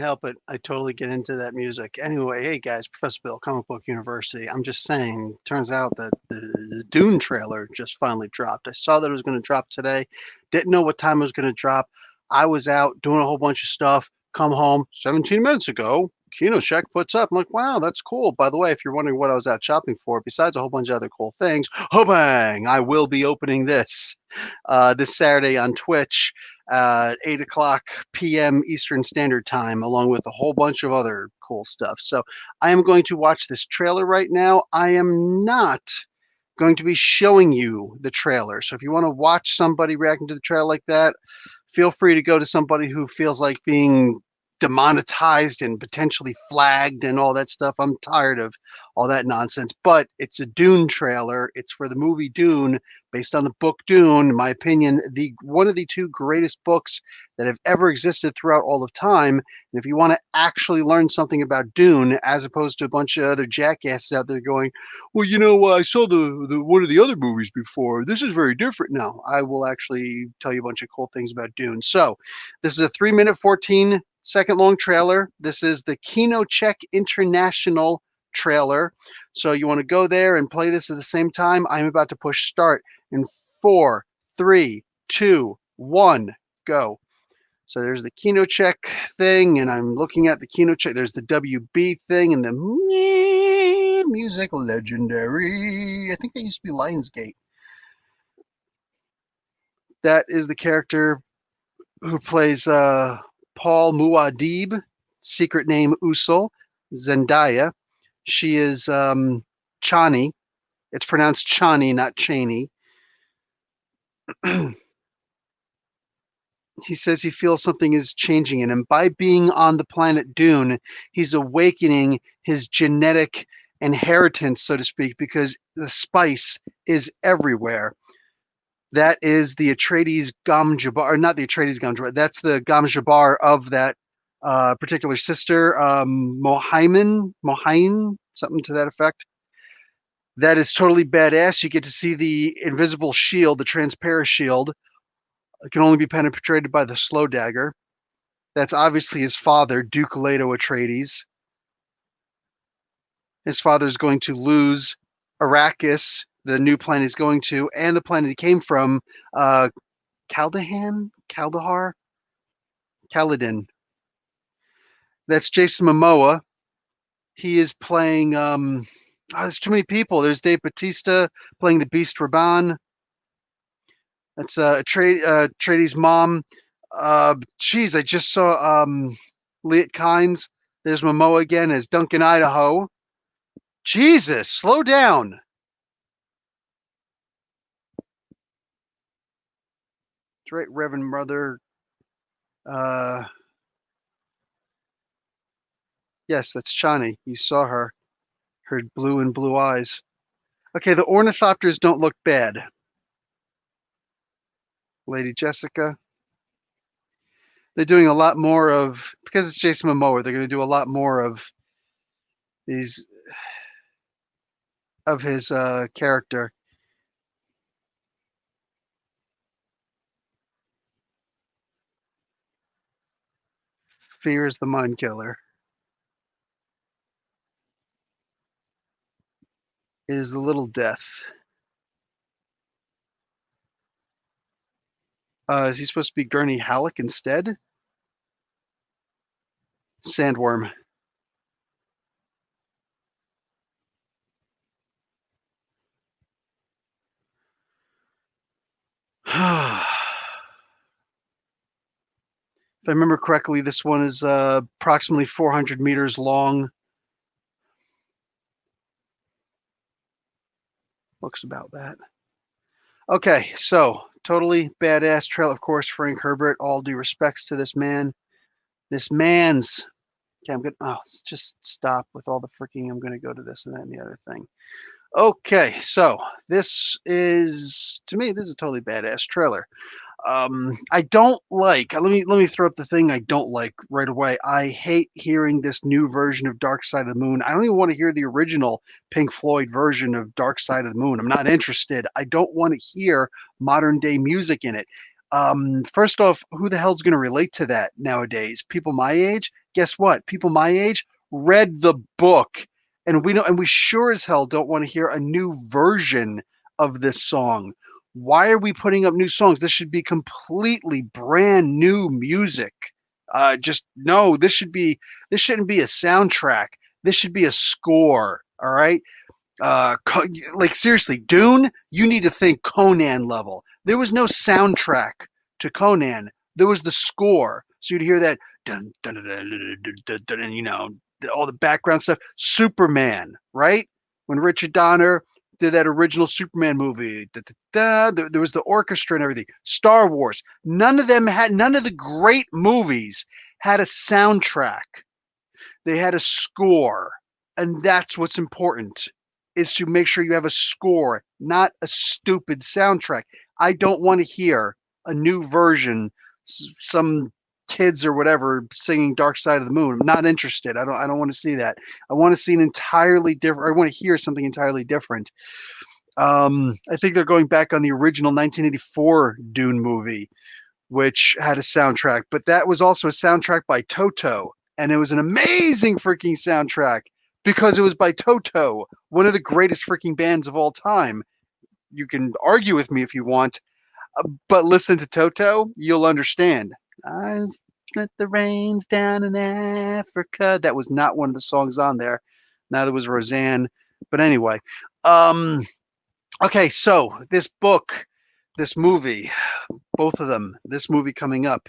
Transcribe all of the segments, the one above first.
help it. I totally get into that music. Anyway, hey guys, Professor Bill, Comic Book University. I'm just saying, turns out that the Dune trailer just finally dropped. I saw that it was going to drop today. Didn't know what time it was going to drop. I was out doing a whole bunch of stuff. Come home 17 minutes ago. Kino Check puts up. I'm like, wow, that's cool. By the way, if you're wondering what I was out shopping for, besides a whole bunch of other cool things, oh bang! I will be opening this Saturday on Twitch. 8 o'clock p.m. Eastern Standard Time, along with a whole bunch of other cool stuff. So I am going to watch this trailer right now. I am not going to be showing you the trailer. So if you want to watch somebody reacting to the trailer like that, feel free to go to somebody who feels like being demonetized and potentially flagged and all that stuff. I'm tired of all that nonsense. But it's a Dune trailer. It's for the movie Dune, based on the book Dune. In my opinion, the one of the two greatest books that have ever existed throughout all of time. And if you want to actually learn something about Dune, as opposed to a bunch of other jackasses out there going, well, I saw the one of the other movies before. This is very different now. I will actually tell you a bunch of cool things about Dune. So this is a 3-minute, 14-second long trailer. This is the Kino Check International trailer. So you want to go there and play this at the same time. I'm about to push start in 4, 3, 2, 1, go. So there's the Kino Check thing, and I'm looking at the Kino Check. There's the WB thing and the music legendary. I think they used to be Lionsgate. That is the character who plays Paul Muad'Dib, secret name Usul. Zendaya. She is Chani. It's pronounced Chani, not Cheney. He says he feels something is changing in him. By being on the planet Dune, he's awakening his genetic inheritance, so to speak, because the spice is everywhere. That is the Atreides Gom Jabbar, or not the Atreides Gom Jabbar. That's the Gom Jabbar of that particular sister, Mohaim, something to that effect. That is totally badass. You get to see the invisible shield, the transparent shield. It can only be penetrated by the slow dagger. That's obviously his father, Duke Leto Atreides. His father's going to lose Arrakis, the new planet he's going to, and the planet he came from, Kaldahar? Kaladin. That's Jason Momoa. He is playing, there's too many people. There's Dave Bautista playing the Beast Raban. That's Atreides' mom. Geez, I just saw Liet Kynes. There's Momoa again as Duncan Idaho. Jesus, slow down. That's right, Reverend Mother. Yes, that's Chani. You saw her. Her blue eyes. Okay, the ornithopters don't look bad. Lady Jessica. They're doing a lot more of, because it's Jason Momoa, they're going to do a lot more of these, of his character. Fear is the mind killer. It is the little death. Is he supposed to be Gurney Halleck instead? Sandworm. If I remember correctly, this one is approximately 400 meters long. Looks about that. Okay, so totally badass trailer. Of course, Frank Herbert. All due respects to this man. This man's. Okay, I'm good. Oh, just stop with all the freaking. I'm going to go to this and that and the other thing. Okay, so this is, to me, this is a totally badass trailer. I don't like. Let me throw up the thing I don't like right away. I hate hearing this new version of Dark Side of the Moon. I don't even want to hear the original Pink Floyd version of Dark Side of the Moon. I'm not interested. I don't want to hear modern day music in it. First off, who the hell's going to relate to that nowadays? People my age? Guess what? People my age read the book, and we sure as hell don't want to hear a new version of this song. Why are we putting up new songs? This should be completely brand new music. Just no, this shouldn't be a soundtrack. This should be a score. All right. Like seriously, Dune, you need to think Conan level. There was no soundtrack to Conan. There was the score. So you'd hear that dun, dun, dun, dun, dun, dun, dun, dun, and all the background stuff. Superman, right? When Richard Donner did that original Superman movie, there was the orchestra and everything. Star Wars. None of the great movies had a soundtrack. They had a score, and that's what's important, is to make sure you have a score, not a stupid soundtrack. I don't want to hear a new version, some kids or whatever singing Dark Side of the Moon. I'm not interested. I don't want to see that. I want to see an entirely different, I want to hear something entirely different. I think they're going back on the original 1984 Dune movie, which had a soundtrack, but that was also a soundtrack by Toto, and it was an amazing freaking soundtrack because it was by Toto, one of the greatest freaking bands of all time. You can argue with me if you want, but listen to Toto, you'll understand. I've let the rains down in Africa. That was not one of the songs on there. Neither was Roseanne. But anyway, okay, so this book, this movie, both of them, this movie coming up,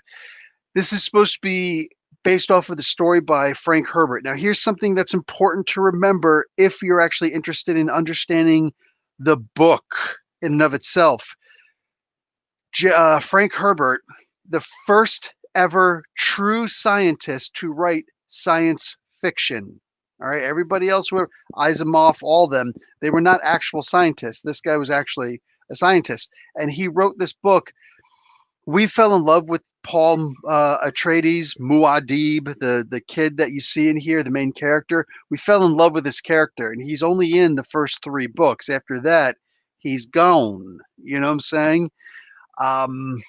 this is supposed to be based off of the story by Frank Herbert. Now, here's something that's important to remember if you're actually interested in understanding the book in and of itself. Frank Herbert, the first ever true scientist to write science fiction. All right, everybody else, were Asimov, all them, they were not actual scientists. This guy was actually a scientist, and he wrote this book. We fell in love with Paul Atreides, Muad'Dib, the kid that you see in here, the main character. We fell in love with this character, and he's only in the first 3 books. After that, he's gone. You know what I'm saying? Um,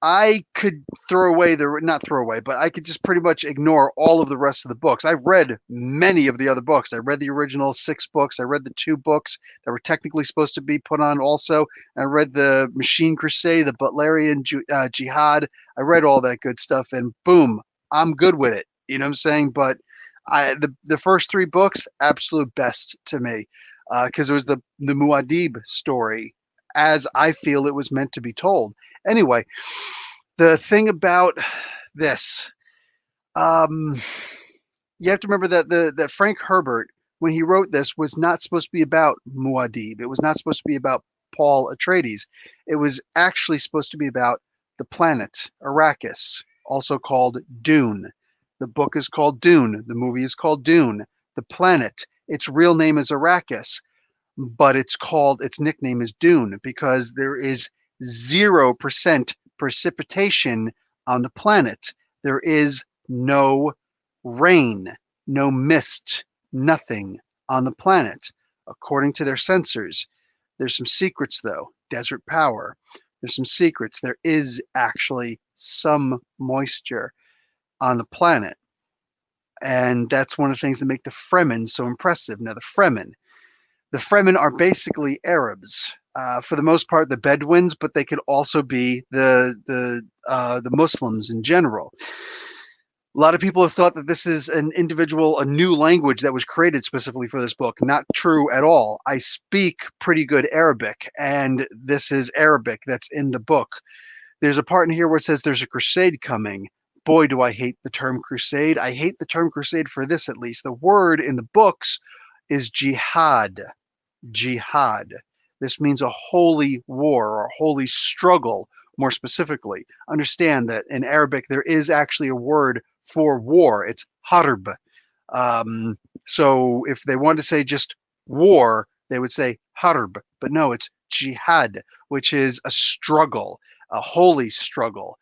I could throw away not throw away, but I could just pretty much ignore all of the rest of the books. I've read many of the other books. I read the original 6 books. I read the 2 books that were technically supposed to be put on also. I read the Machine Crusade, the Butlerian Jihad. I read all that good stuff, and boom, I'm good with it. You know what I'm saying? But the first 3 books, absolute best to me, because it was the Muad'Dib story, as I feel it was meant to be told. Anyway, the thing about this, um, you have to remember that Frank Herbert, when he wrote this, was not supposed to be about Muad'Dib. It was not supposed to be about Paul Atreides. It was actually supposed to be about the planet Arrakis, also called Dune. The book is called Dune. The movie is called Dune. The planet, its real name is Arrakis, but its nickname is Dune because there is 0% precipitation on the planet. There is no rain, no mist, nothing on the planet, according to their sensors. There's some secrets, though. Desert power. There's some secrets. There is actually some moisture on the planet. And that's one of the things that make the Fremen so impressive. Now, the Fremen are basically Arabs. For the most part, the Bedouins, but they could also be the Muslims in general. A lot of people have thought that this is a new language that was created specifically for this book. Not true at all. I speak pretty good Arabic, and this is Arabic that's in the book. There's a part in here where it says there's a crusade coming. Boy, do I hate the term crusade. I hate the term crusade for this, at least. The word in the books is jihad. Jihad. This means a holy war or a holy struggle, more specifically. Understand that in Arabic, there is actually a word for war. It's harb. So if they wanted to say just war, they would say harb. But no, it's jihad, which is a struggle, a holy struggle.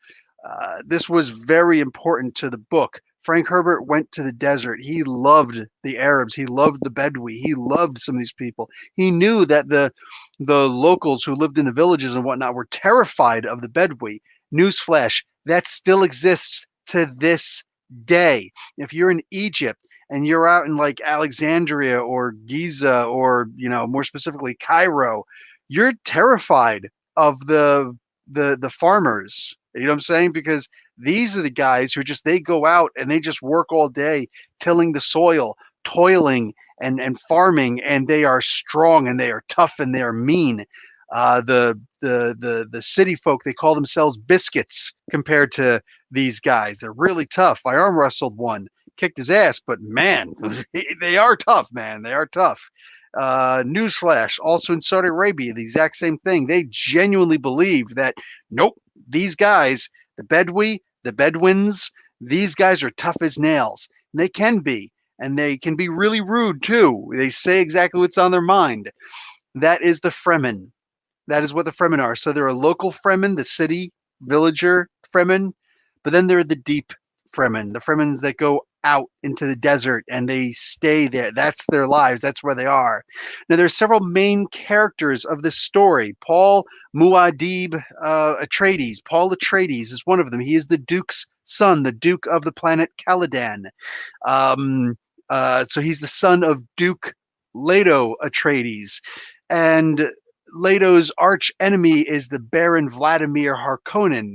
This was very important to the book. Frank Herbert went to the desert. He loved the Arabs. He loved the Bedouin. He loved some of these people. He knew that the locals who lived in the villages and whatnot were terrified of the Bedouin. Newsflash, that still exists to this day. If you're in Egypt and you're out in like Alexandria or Giza or, more specifically Cairo, you're terrified of the farmers. You know what I'm saying? Because these are the guys who just they go out and they just work all day tilling the soil, toiling and farming, and they are strong and they are tough and they are mean. The city folk, they call themselves biscuits compared to these guys. They're really tough. I arm wrestled one, kicked his ass, but man, they are tough, man. They are tough. Newsflash, also in Saudi Arabia, the exact same thing. They genuinely believe that, nope, these guys, the Bedouins, these guys are tough as nails. And they can be, and they can be really rude too. They say exactly what's on their mind. That is the Fremen. That is what the Fremen are. So there are local Fremen, the city villager Fremen, but then there are the deep Fremen, the Fremens that go out into the desert and they stay there. That's their lives. That's where they are. Now, there's several main characters of this story. Paul Muad'Dib Atreides. Paul Atreides is one of them. He is the Duke's son, the Duke of the planet Caladan. So he's the son of Duke Leto Atreides. And Leto's arch enemy is the Baron Vladimir Harkonnen.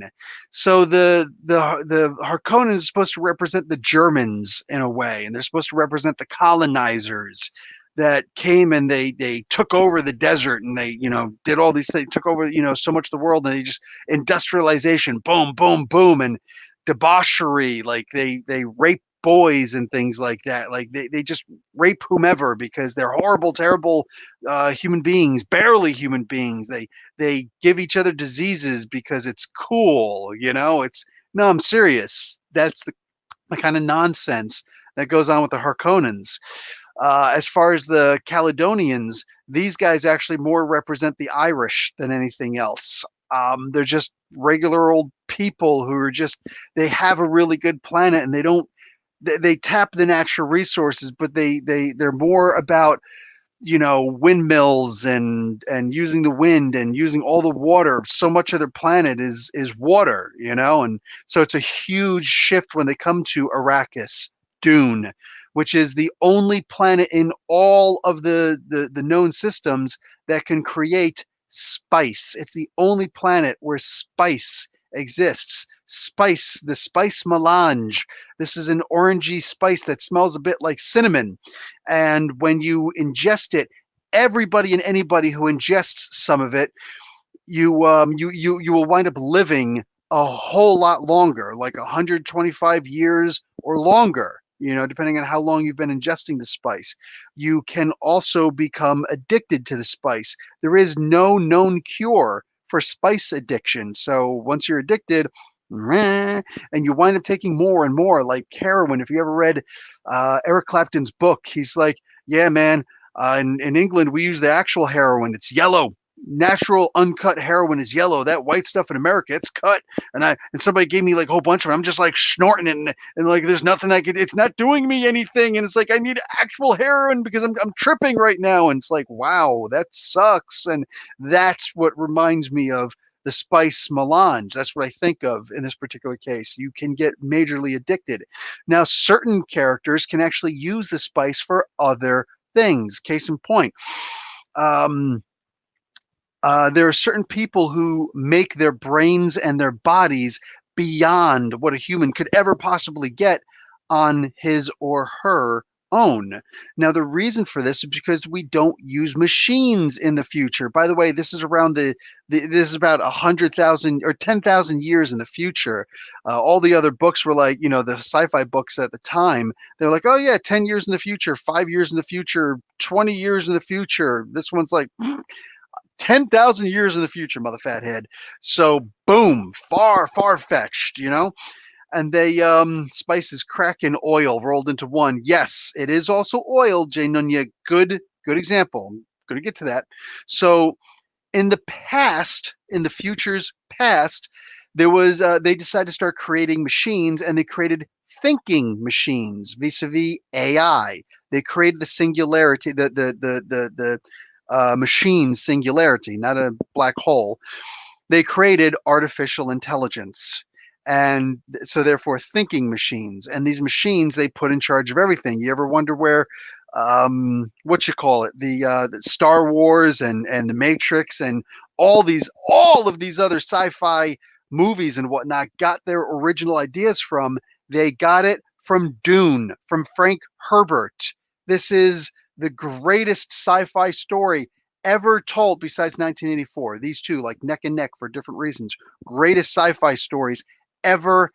So the Harkonnen is supposed to represent the Germans in a way, and they're supposed to represent the colonizers that came and they took over the desert and they did all these things, took over so much of the world, and they just industrialization, boom, boom, boom, and debauchery, like they rape boys and things like that. Like they just rape whomever because they're horrible, terrible human beings, barely human beings. They give each other diseases because it's cool. It's no, I'm serious. That's the kind of nonsense that goes on with the Harkonnens. As far as the Caledonians, these guys actually more represent the Irish than anything else. They're just regular old people who are they have a really good planet and they tap the natural resources, but they're more about windmills and using the wind and using all the water. So much of their planet is water, and so it's a huge shift when they come to Arrakis, Dune, which is the only planet in all of the known systems that can create spice. It's the only planet where spice exists. Spice, the spice melange. This is an orangey spice that smells a bit like cinnamon. And when you ingest it, everybody and anybody who ingests some of it, you will wind up living a whole lot longer, like 125 years or longer, depending on how long you've been ingesting the spice. You can also become addicted to the spice. There is no known cure for spice addiction. So once you're addicted, and you wind up taking more and more, like heroin. If you ever read Eric Clapton's book, he's like, yeah, man, in England, we use the actual heroin. It's yellow. Natural uncut heroin is yellow. That white stuff in America, it's cut. And somebody gave me like a whole bunch of it. I'm just like snorting it, and like there's nothing I could. It's not doing me anything. And it's like I need actual heroin because I'm tripping right now. And it's like, wow, that sucks. And that's what reminds me of the spice melange. That's what I think of in this particular case. You can get majorly addicted. Now, certain characters can actually use the spice for other things. Case in point, there are certain people who make their brains and their bodies beyond what a human could ever possibly get on his or her own. Now, the reason for this is because we don't use machines in the future. By the way, this is around this is about 100,000 or 10,000 years in the future. All the other books were like, the sci-fi books at the time, they're like, oh yeah, 10 years in the future, 5 years in the future, 20 years in the future. This one's like 10,000 years in the future, mother fathead. So boom, far, far fetched, and they spices crack and oil rolled into one. Yes, it is also oil, Jay Nunya. Good example. I'm going to get to that. So in the past, in the future's past, there was they decided to start creating machines, and they created thinking machines vis-a-vis AI. They created the singularity, the machine singularity, not a black hole. They created artificial intelligence. And so therefore thinking machines, and these machines they put in charge of everything. You ever wonder where what you call it, the Star Wars and the Matrix and all of these other sci-fi movies and whatnot got their original ideas from? They got it from Dune, from Frank Herbert. This is the greatest sci-fi story ever told besides 1984. These two, like neck and neck for different reasons, greatest sci-fi stories ever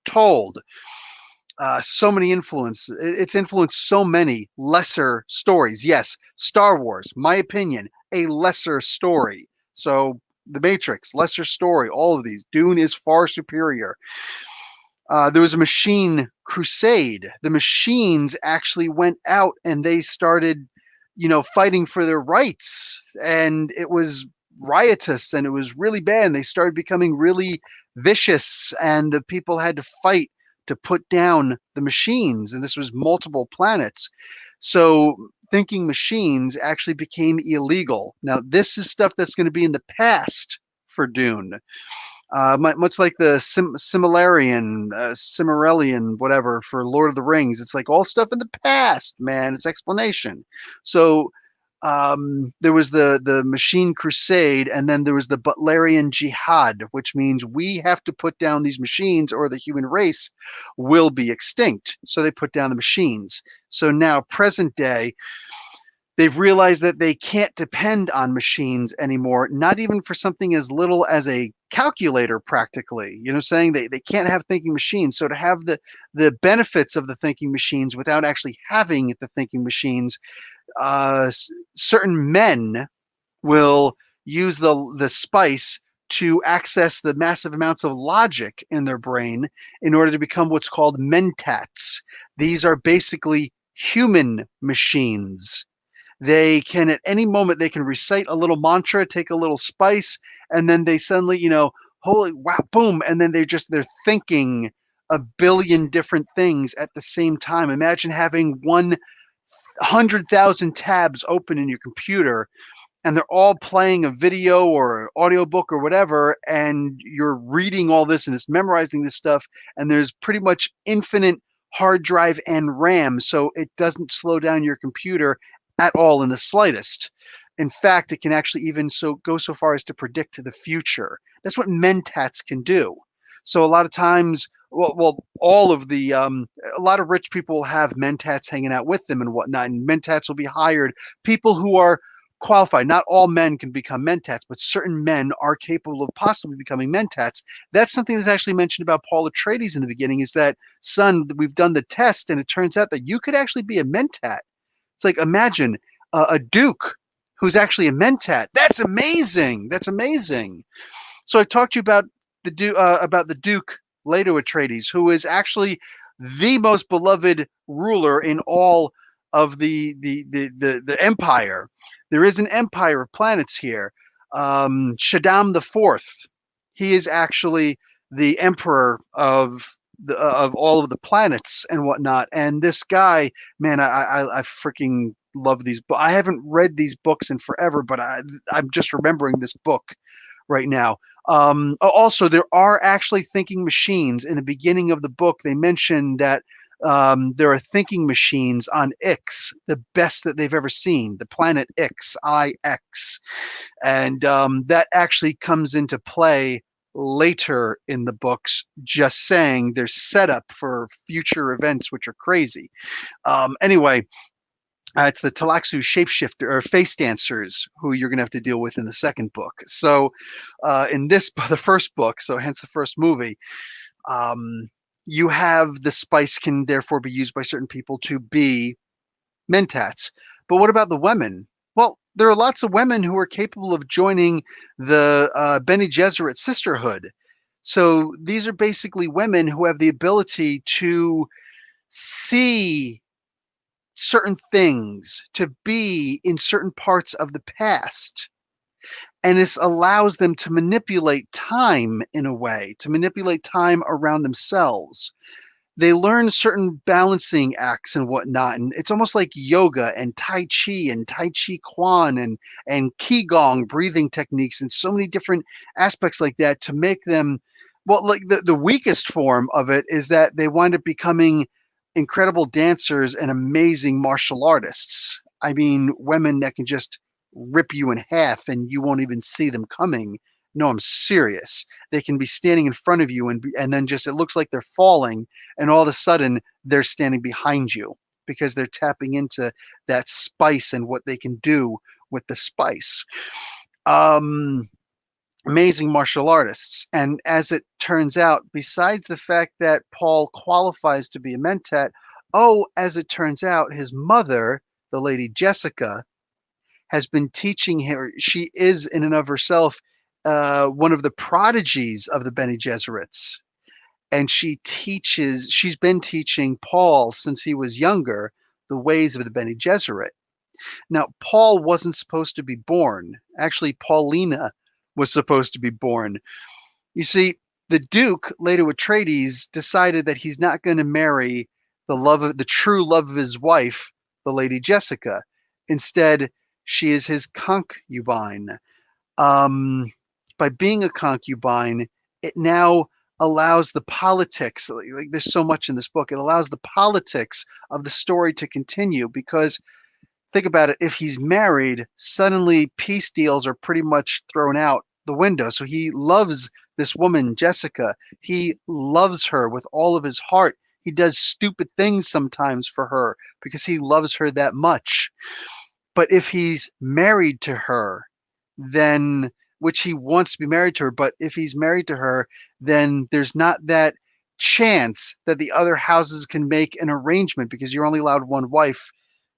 told. So many influence. It's influenced so many lesser stories. Yes, Star Wars, my opinion, a lesser story. So The Matrix, lesser story. All of these. Dune is far superior. There was a machine crusade. The machines actually went out and they started, fighting for their rights. And it was riotous and it was really bad. And they started becoming really vicious. And the people had to fight to put down the machines. And this was multiple planets. So thinking machines actually became illegal. Now, this is stuff that's going to be in the past for Dune. Much like the Cimmerillion, whatever, for Lord of the Rings. It's like all stuff in the past, man. It's explanation. So there was the Machine Crusade, and then there was the Butlerian Jihad, which means we have to put down these machines or the human race will be extinct. So they put down the machines. So now, present day, they've realized that they can't depend on machines anymore, not even for something as little as a calculator, practically. Saying they can't have thinking machines. So to have the benefits of the thinking machines without actually having the thinking machines, certain men will use the spice to access the massive amounts of logic in their brain in order to become what's called mentats. These are basically human machines. They can, at any moment, they can recite a little mantra, take a little spice, and then they suddenly, holy wow, boom, and then they're thinking a billion different things at the same time. Imagine having 100,000 tabs open in your computer, and they're all playing a video or audiobook or whatever, and you're reading all this and it's memorizing this stuff, and there's pretty much infinite hard drive and RAM, so it doesn't slow down your computer at all in the slightest. In fact, it can actually even go so far as to predict the future. That's what mentats can do. So a lot of times, all of a lot of rich people will have mentats hanging out with them and whatnot, and mentats will be hired. People who are qualified. Not all men can become mentats, but certain men are capable of possibly becoming mentats. That's something that's actually mentioned about Paul Atreides in the beginning, is that, son, we've done the test, and it turns out that you could actually be a mentat. It's like, imagine a duke who's actually a mentat. That's amazing. That's amazing. So I talked to you about the Duke Leto Atreides, who is actually the most beloved ruler in all of the empire. There is an empire of planets here. Shaddam the Fourth. He is actually the emperor of all of the planets and whatnot. And this guy, man, I freaking love these. But I haven't read these books in forever, but I'm just remembering this book right now. Also, there are actually thinking machines. In the beginning of the book, they mention that there are thinking machines on Ix, the best that they've ever seen, the planet Ix, IX. And that actually comes into play later in the books, just saying there's setup for future events, which are crazy. Anyway, it's the Talaxu shapeshifter or face dancers who you're going to have to deal with in the second book. So in the first book, so hence the first movie, you have the spice can therefore be used by certain people to be mentats. But what about the women? Well, there are lots of women who are capable of joining the Bene Gesserit sisterhood. So these are basically women who have the ability to see certain things, to be in certain parts of the past. And this allows them to manipulate time in a way, to manipulate time around themselves. they learn certain balancing acts and whatnot, and it's almost like yoga and tai chi quan and qigong breathing techniques and so many different aspects like that to make them, well, like the weakest form of it is that they wind up becoming incredible dancers and amazing martial artists. I mean, women that can just rip you in half and you won't even see them coming. No, I'm serious. They can be standing in front of you and then just it looks like they're falling, and all of a sudden they're standing behind you because they're tapping into that spice and what they can do with the spice. Um, Amazing martial artists. And as it turns out, besides the fact that Paul qualifies to be a mentat, oh, as it turns out, his mother, the lady Jessica, has been teaching her. She is, in and of herself, one of the prodigies of the Bene Gesserits. And she's been teaching Paul since he was younger the ways of the Bene Gesserit. Now, Paul wasn't supposed to be born. Actually, Paulina was supposed to be born. You see, the Duke, Leto Atreides, decided that he's not going to marry the true love of his wife, the Lady Jessica. Instead, she is his concubine. Um, by being a concubine, it now allows the politics, like there's so much in this book, it allows the politics of the story to continue because think about it, if he's married, suddenly peace deals are pretty much thrown out the window. So he loves this woman, Jessica. He loves her with all of his heart. He does stupid things sometimes for her because he loves her that much. But if he's married to her, then which he wants to be married to her, but if he's married to her, then there's not that chance that the other houses can make an arrangement because you're only allowed one wife,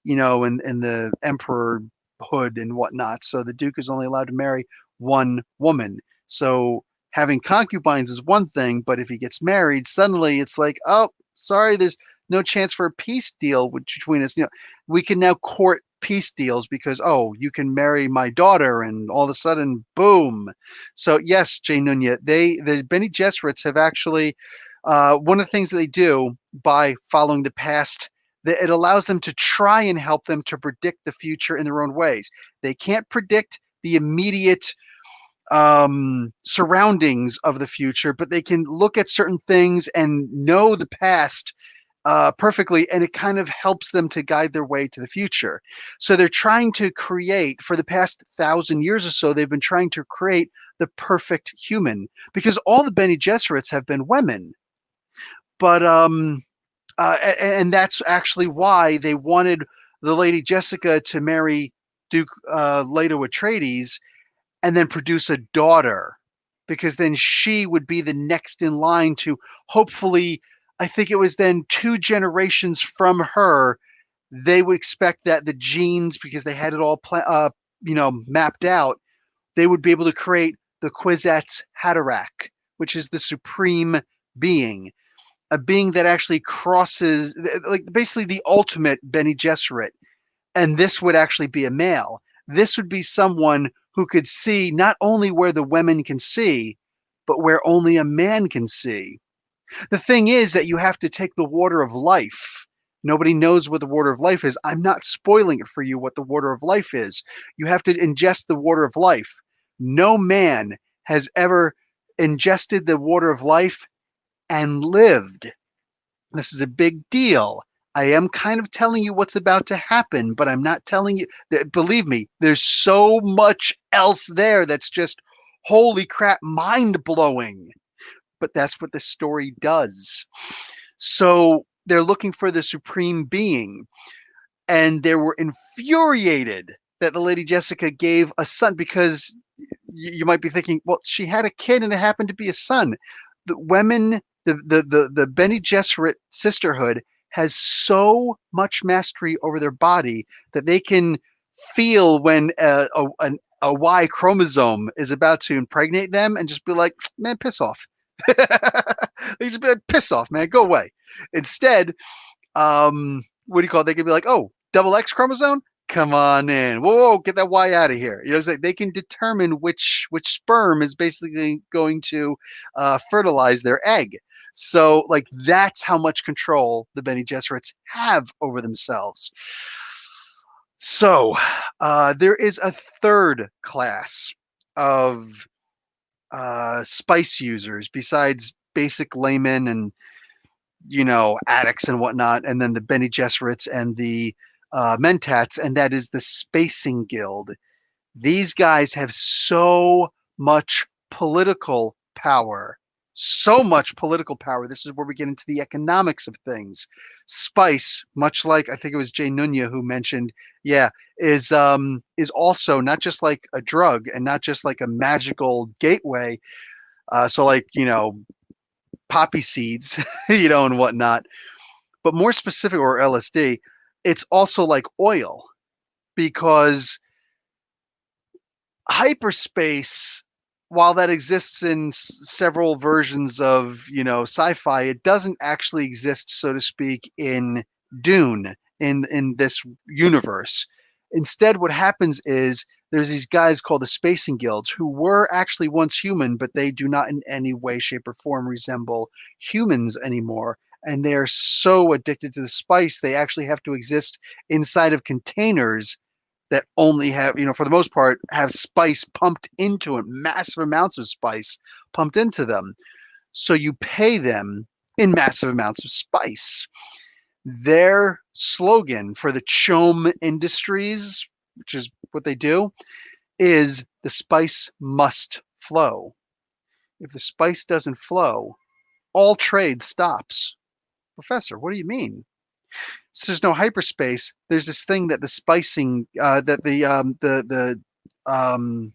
in the emperorhood and whatnot. So the Duke is only allowed to marry one woman. So having concubines is one thing, but if he gets married, suddenly it's like, oh, sorry, there's no chance for a peace deal between us. We can now court peace deals because, oh, you can marry my daughter, and all of a sudden, boom. So yes, Jay Nunya, the Bene Gesserits have actually one of the things that they do by following the past, that it allows them to try and help them to predict the future in their own ways. They can't predict the immediate surroundings of the future, but they can look at certain things and know the past perfectly, and it kind of helps them to guide their way to the future. So they're trying to create, for the past 1,000 years or so, they've been trying to create the perfect human because all the Bene Gesserits have been women. But and that's actually why they wanted the Lady Jessica to marry Duke Leto Atreides and then produce a daughter, because then she would be the next in line to hopefully, I think it was then 2 generations from her, they would expect that the genes, because they had it all mapped out, they would be able to create the Kwisatz Haderach, which is the supreme being, a being that actually crosses, like basically the ultimate Bene Gesserit. And this would actually be a male. This would be someone who could see not only where the women can see, but where only a man can see. The thing is that you have to take the water of life. Nobody knows what the water of life is. I'm not spoiling it for you what the water of life is. You have to ingest the water of life. No man has ever ingested the water of life and lived. This is a big deal. I am kind of telling you what's about to happen, but I'm not telling you that, believe me, there's so much else there that's just holy crap, mind blowing. But that's what the story does. So they're looking for the supreme being, and they were infuriated that the Lady Jessica gave a son, because you might be thinking, well, she had a kid and it happened to be a son. The women, the Bene Gesserit sisterhood has so much mastery over their body that they can feel when a Y chromosome is about to impregnate them and just be like, man, piss off. They just be like, piss off, man, go away. Instead, what do you call it? They can be like, oh, double X chromosome, come on in. Whoa, whoa, get that Y out of here. It's like they can determine which sperm is basically going to fertilize their egg. So, like, that's how much control the Bene Gesserits have over themselves. So, there is a third class of spice users besides basic laymen and addicts and whatnot, and then the Bene Gesserits and the Mentats, and that is the Spacing Guild. These guys have so much political power. So much political power. This is where we get into the economics of things. Spice, much like I think it was Jay Nunya who mentioned, yeah, is also not just like a drug and not just like a magical gateway. So like poppy seeds, and whatnot, but more specific, or LSD, it's also like oil because hyperspace, while that exists in several versions of sci-fi, it doesn't actually exist, so to speak, in Dune, in this universe. Instead, what happens is there's these guys called the Spacing Guilds who were actually once human, but they do not in any way, shape, or form resemble humans anymore. And they're so addicted to the spice, they actually have to exist inside of containers that only have, for the most part, have spice pumped into it, massive amounts of spice pumped into them. So you pay them in massive amounts of spice. Their slogan for the Chom Industries, which is what they do, is the spice must flow. If the spice doesn't flow, all trade stops. Professor, what do you mean? So there's no hyperspace. There's this thing that the spicing that um,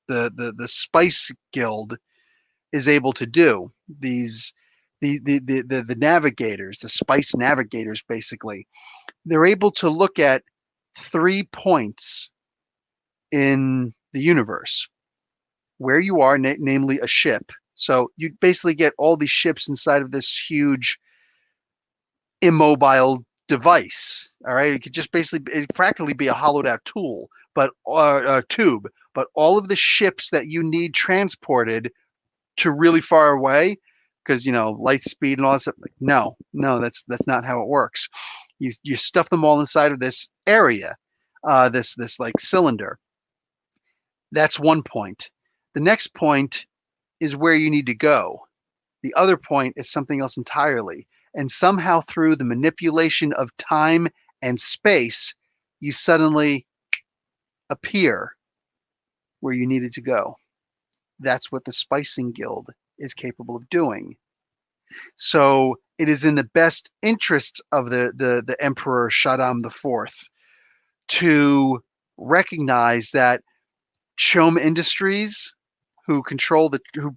the Spice Guild is able to do. These the navigators, the spice navigators, basically, they're able to look at 3 points in the universe where you are, namely a ship. So you basically get all these ships inside of this huge immobile device. All right, it could just basically practically be a hollowed out tool, but a tube. But all of the ships that you need transported to really far away, because light speed and all that stuff. Like, no, that's not how it works. You stuff them all inside of this area, this like cylinder. That's one point. The next point is where you need to go. The other point is something else entirely. And somehow through the manipulation of time and space, you suddenly appear where you needed to go. That's what the Spicing Guild is capable of doing. So it is in the best interest of the Emperor Shaddam IV to recognize that Chom Industries, who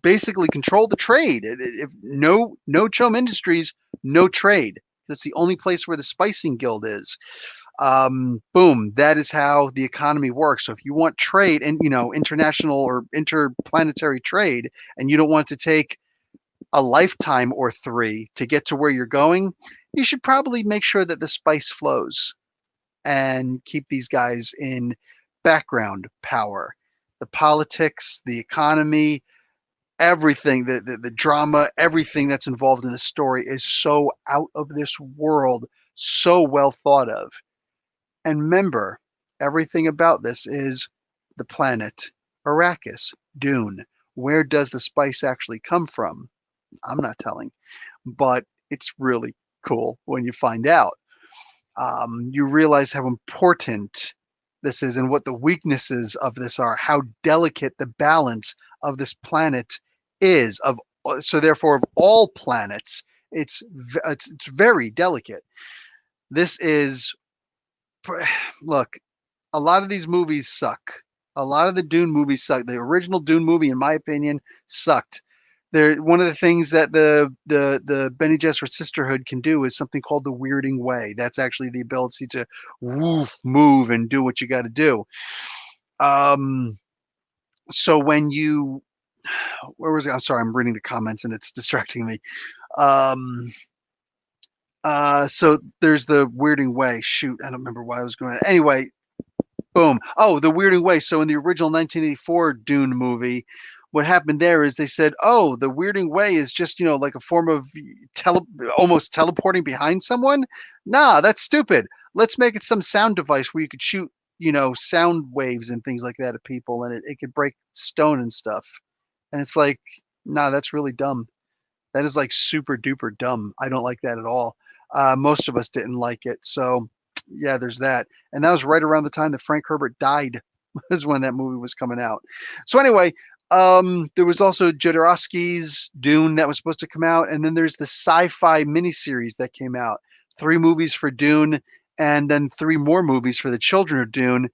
basically control the trade. If no Chom Industries, no trade. That's the only place where the Spicing Guild is. Boom, that is how the economy works. So if you want trade and international or interplanetary trade, and you don't want to take a lifetime or three to get to where you're going, you should probably make sure that the spice flows and keep these guys in background power. The politics, the economy, everything, the drama, everything that's involved in the story is so out of this world, so well thought of. And remember, everything about this is the planet Arrakis, Dune. Where does the spice actually come from? I'm not telling, but it's really cool when you find out. You realize how important this is and what the weaknesses of this are, how delicate the balance of this planet is. So therefore, of all planets, it's very delicate. This is look. A lot of these movies suck. A lot of the Dune movies suck. The original Dune movie, in my opinion, sucked. One of the things that the Bene Gesserit Sisterhood can do is something called the weirding way. That's actually the ability to move and do what you got to do. So when you, where was it? I'm sorry, I'm reading the comments and it's distracting me. So there's the weirding way. Shoot, I don't remember why I was going. Anyway, boom. Oh, the weirding way. So in the original 1984 Dune movie, what happened there is they said, "Oh, the weirding way is just, like a form of tele almost teleporting behind someone? Nah, that's stupid. Let's make it some sound device where you could shoot, sound waves and things like that at people, and it could break stone and stuff." And it's like, "Nah, that's really dumb. That is, like, super duper dumb. I don't like that at all." Most of us didn't like it, so yeah, there's that. And that was right around the time that Frank Herbert died was when that movie was coming out. So anyway, there was also Jodorowsky's Dune that was supposed to come out, and then there's the sci-fi miniseries that came out. 3 movies for Dune, and then 3 more movies for the children of Dune.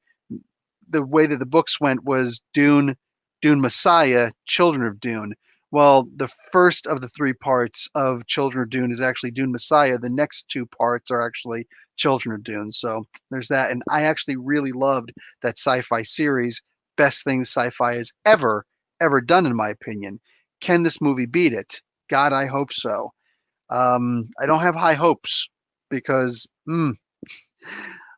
The way that the books went was Dune, Dune Messiah, Children of Dune. Well, the first of the 3 parts of Children of Dune is actually Dune Messiah. The next 2 parts are actually Children of Dune. So there's that. And I actually really loved that sci-fi series. Best thing sci-fi has ever done, in my opinion. Can this movie beat it? God, I hope so. I don't have high hopes because,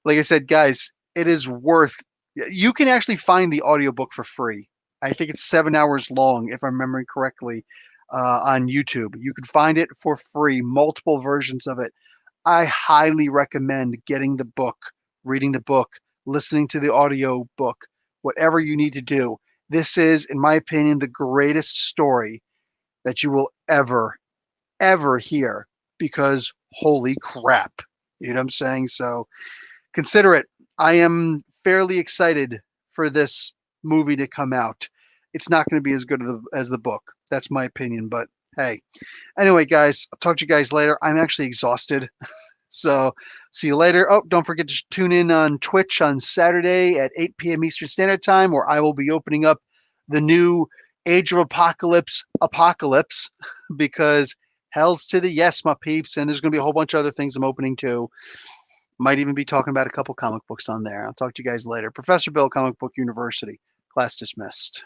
like I said, guys, it is worth. You can actually find the audiobook for free. I think it's 7 hours long, if I'm remembering correctly, on YouTube. You can find it for free, multiple versions of it. I highly recommend getting the book, reading the book, listening to the audio book, whatever you need to do. This is, in my opinion, the greatest story that you will ever hear because holy crap. You know what I'm saying? So consider it. I am fairly excited for this movie to come out. It's not going to be as good as the book. That's my opinion, but hey. Anyway, guys, I'll talk to you guys later. I'm actually exhausted. So see you later. Oh, don't forget to tune in on Twitch on Saturday at 8 p.m. Eastern Standard Time, where I will be opening up the new Age of Apocalypse because hell's to the yes, my peeps. And there's going to be a whole bunch of other things I'm opening too. Might even be talking about a couple comic books on there. I'll talk to you guys later. Professor Bill, Comic Book University. Class dismissed.